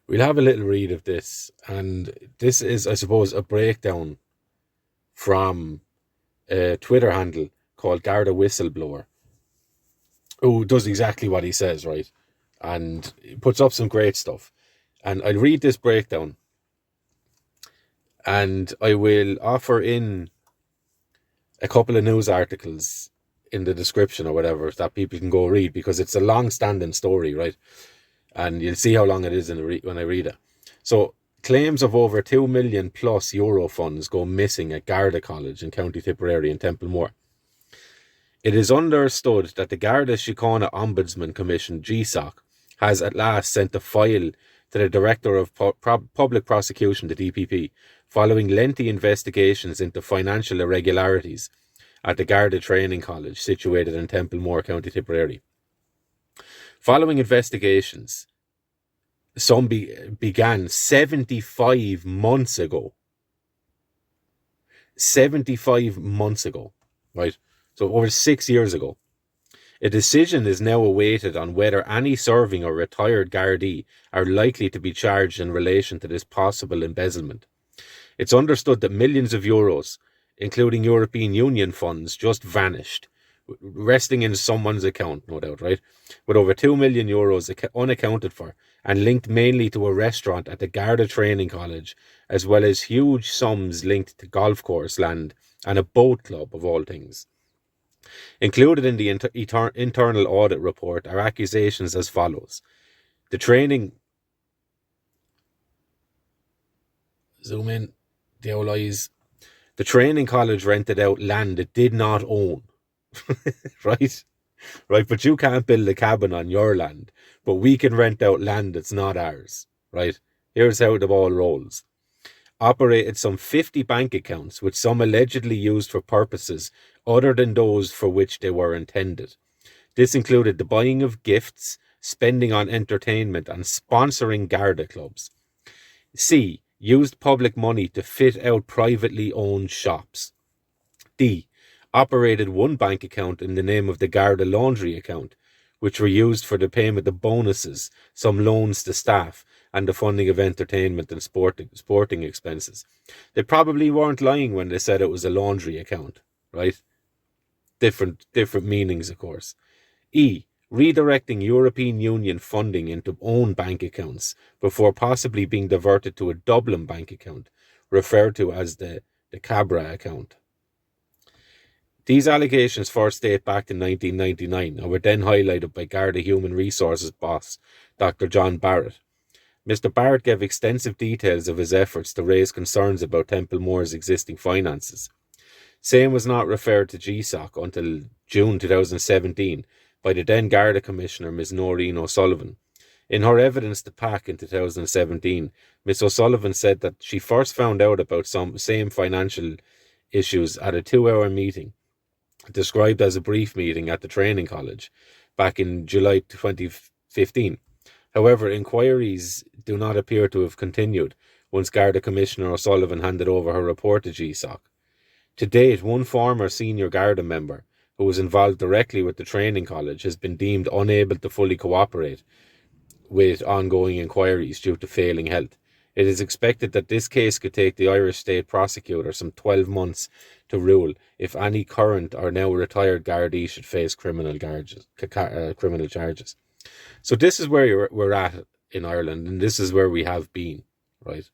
We'll have a little read of this, and this is, I suppose, a breakdown from a Twitter handle called Garda Whistleblower, who does exactly what he says, right? And he puts up some great stuff. And I'll read this breakdown, and I will offer in a couple of news articles in the description or whatever that people can go read, because it's a long-standing story, right? And you'll see how long it is when I read it. So, claims of over 2 million plus euro funds go missing at Garda College in County Tipperary and Templemore. It is understood that the Garda Síochána Ombudsman Commission, GSOC, has at last sent a file to the Director of Public Prosecution, the DPP, following lengthy investigations into financial irregularities at the Garda Training College situated in Templemore, County Tipperary. Following investigations, some began 75 months ago. 75 months ago, right? So over 6 years ago. A decision is now awaited on whether any serving or retired Gardai are likely to be charged in relation to this possible embezzlement. It's understood that millions of euros, including European Union funds, just vanished, resting in someone's account, no doubt, right? With over 2 million euros unaccounted for and linked mainly to a restaurant at the Garda Training College, as well as huge sums linked to golf course land and a boat club, of all things. Included in the internal audit report are accusations as follows. The training... Zoom in, the old eyes. The training college rented out land it did not own. Right? Right, but you can't build a cabin on your land, but we can rent out land that's not ours. Right? Here's how the ball rolls. Operated some 50 bank accounts, which some allegedly used for purposes other than those for which they were intended. This included the buying of gifts, spending on entertainment, and sponsoring Garda clubs. C. Used public money to fit out privately owned shops. D. Operated one bank account in the name of the Garda laundry account, which were used for the payment of bonuses, some loans to staff, and the funding of entertainment and sporting expenses. They probably weren't lying when they said it was a laundry account, right? Different meanings, of course. E. Redirecting European Union funding into own bank accounts before possibly being diverted to a Dublin bank account, referred to as the Cabra account. These allegations first date back to 1999 and were then highlighted by Garda Human Resources boss, Dr. John Barrett. Mr. Barrett gave extensive details of his efforts to raise concerns about Templemore's existing finances. Same was not referred to GSOC until June 2017 by the then Garda Commissioner, Ms. Noreen O'Sullivan. In her evidence to PAC in 2017, Ms. O'Sullivan said that she first found out about some same financial issues at a 2-hour meeting, described as a brief meeting at the training college, back in July 2015. However, inquiries do not appear to have continued once Garda Commissioner O'Sullivan handed over her report to GSOC. To date, one former senior Garda member who was involved directly with the training college has been deemed unable to fully cooperate with ongoing inquiries due to failing health. It is expected that this case could take the Irish State Prosecutor some 12 months to rule if any current or now retired Gardaí should face criminal charges. So this is where we're at in Ireland, and this is where we have been, right?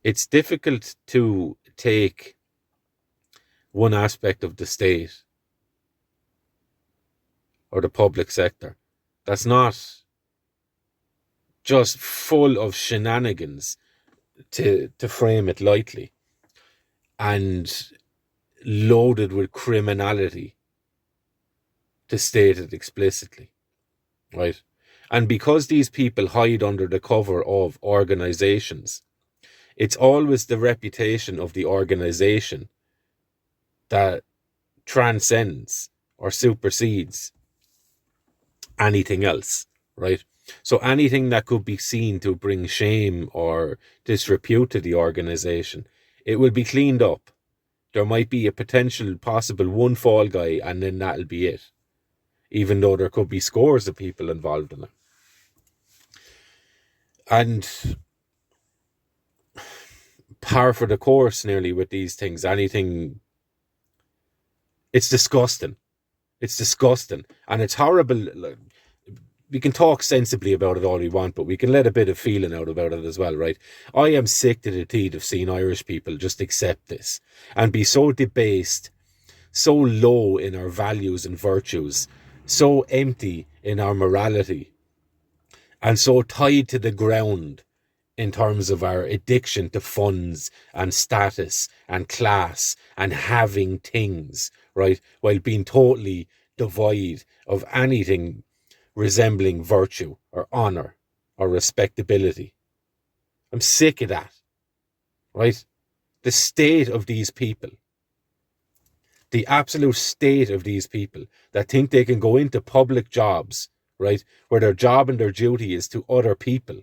It's difficult to take one aspect of the state or the public sector that's not just full of shenanigans, to frame it lightly, and loaded with criminality, to state it explicitly, right? And because these people hide under the cover of organizations, it's always the reputation of the organization that transcends or supersedes anything else, right? So anything that could be seen to bring shame or disrepute to the organization, it will be cleaned up. There might be a potential possible one fall guy, and then that'll be it. even though there could be scores of people involved in it. And par for the course nearly with these things. It's disgusting. It's disgusting. And it's horrible. We can talk sensibly about it all we want, but we can let a bit of feeling out about it as well, right? I am sick to the teeth of seeing Irish people just accept this and be so debased, so low in our values and virtues, so empty in our morality, and so tied to the ground in terms of our addiction to funds and status and class and having things, right? While being totally devoid of anything resembling virtue or honour or respectability. I'm sick of that, right? The state of these people, the absolute state of these people that think they can go into public jobs, right, where their job and their duty is to other people.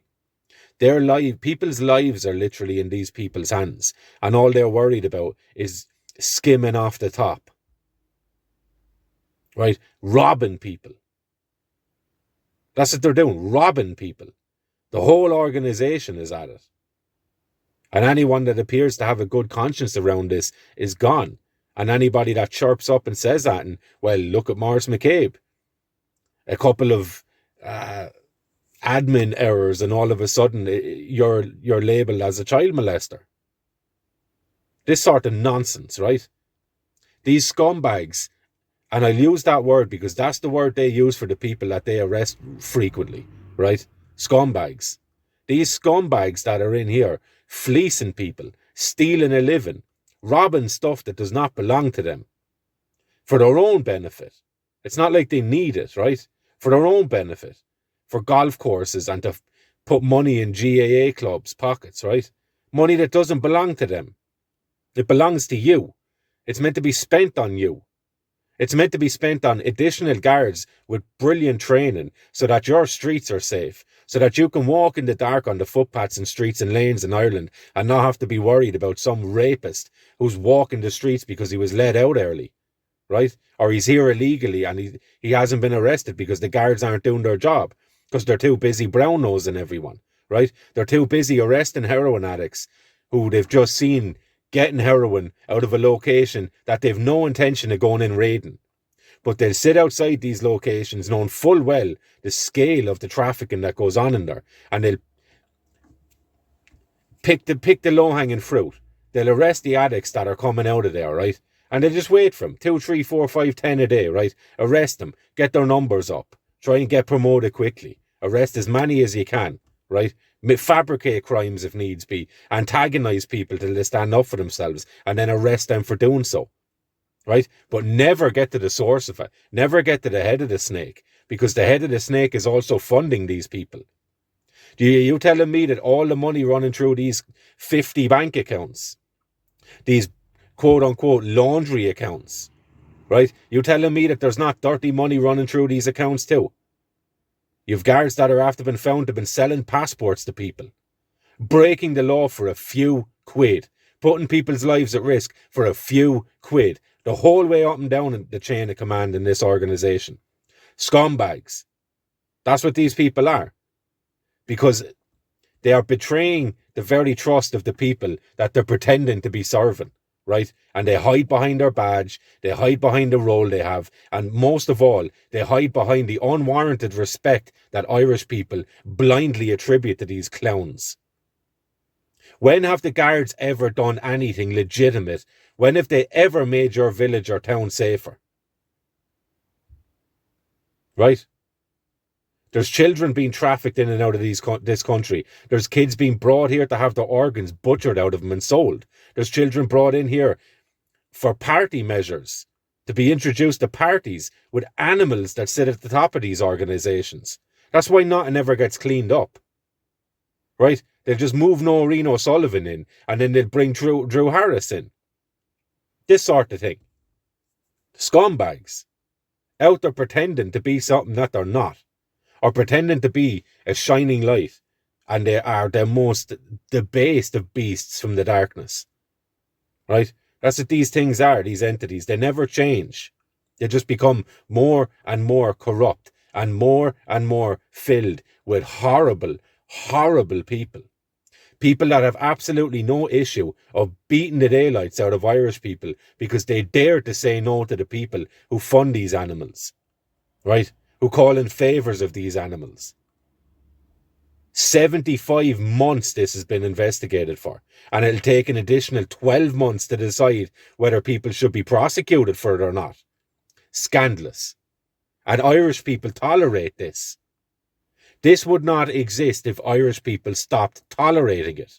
People's lives are literally in these people's hands, and all they're worried about is skimming off the top, right? Robbing people. That's what they're doing, robbing people. The whole organisation is at it. And anyone that appears to have a good conscience around this is gone. And anybody that chirps up and says that, and, well, look at Maurice McCabe. A couple of admin errors and all of a sudden you're labelled as a child molester. This sort of nonsense, right? These scumbags, and I'll use that word because that's the word they use for the people that they arrest frequently, right? Scumbags. These scumbags that are in here fleecing people, stealing a living, robbing stuff that does not belong to them for their own benefit. It's not like they need it, right? For their own benefit. For golf courses and to put money in GAA clubs' pockets, right? Money that doesn't belong to them. It belongs to you. It's meant to be spent on you. It's meant to be spent on additional guards with brilliant training so that your streets are safe, so that you can walk in the dark on the footpaths and streets and lanes in Ireland and not have to be worried about some rapist who's walking the streets because he was let out early, right? Or he's here illegally and he hasn't been arrested because the guards aren't doing their job. Because they're too busy brown-nosing everyone, right? They're too busy arresting heroin addicts who they've just seen getting heroin out of a location that they've no intention of going in raiding. But they'll sit outside these locations knowing full well the scale of the trafficking that goes on in there. And they'll pick the low-hanging fruit. They'll arrest the addicts that are coming out of there, right? And they'll just wait for them. 2, 3, 4, 5, 10 a day, right? Arrest them. Get their numbers up. Try and get promoted quickly. Arrest as many as you can, right? Fabricate crimes if needs be. Antagonise people till they stand up for themselves and then arrest them for doing so, right? But never get to the source of it. Never get to the head of the snake, because the head of the snake is also funding these people. You telling me that all the money running through these 50 bank accounts, these quote-unquote laundry accounts, right? You telling me that there's not dirty money running through these accounts too? You've guards that are after been found to have been selling passports to people, breaking the law for a few quid, putting people's lives at risk for a few quid, the whole way up and down the chain of command in this organisation. Scumbags. That's what these people are. Because they are betraying the very trust of the people that they're pretending to be serving, right? And they hide behind their badge, they hide behind the role they have, and most of all, they hide behind the unwarranted respect that Irish people blindly attribute to these clowns. When have the guards ever done anything legitimate? When have they ever made your village or town safer? Right? There's children being trafficked in and out of this country. There's kids being brought here to have their organs butchered out of them and sold. There's children brought in here for party measures, to be introduced to parties with animals that sit at the top of these organisations. That's why nothing ever gets cleaned up. Right? They'll just move Noreen O'Sullivan in and then they'll bring Drew Harris in. This sort of thing. Scumbags. Out there pretending to be something that they're not. Or pretending to be a shining light. And they are the most debased of beasts from the darkness. Right? That's what these things are, these entities. They never change. They just become more and more corrupt and more filled with horrible, horrible people. People that have absolutely no issue of beating the daylights out of Irish people because they dare to say no to the people who fund these animals, right? Who call in favours of these animals. 75 months this has been investigated for, and it'll take an additional 12 months to decide whether people should be prosecuted for it or not. Scandalous. And Irish people tolerate this. This would not exist if Irish people stopped tolerating it.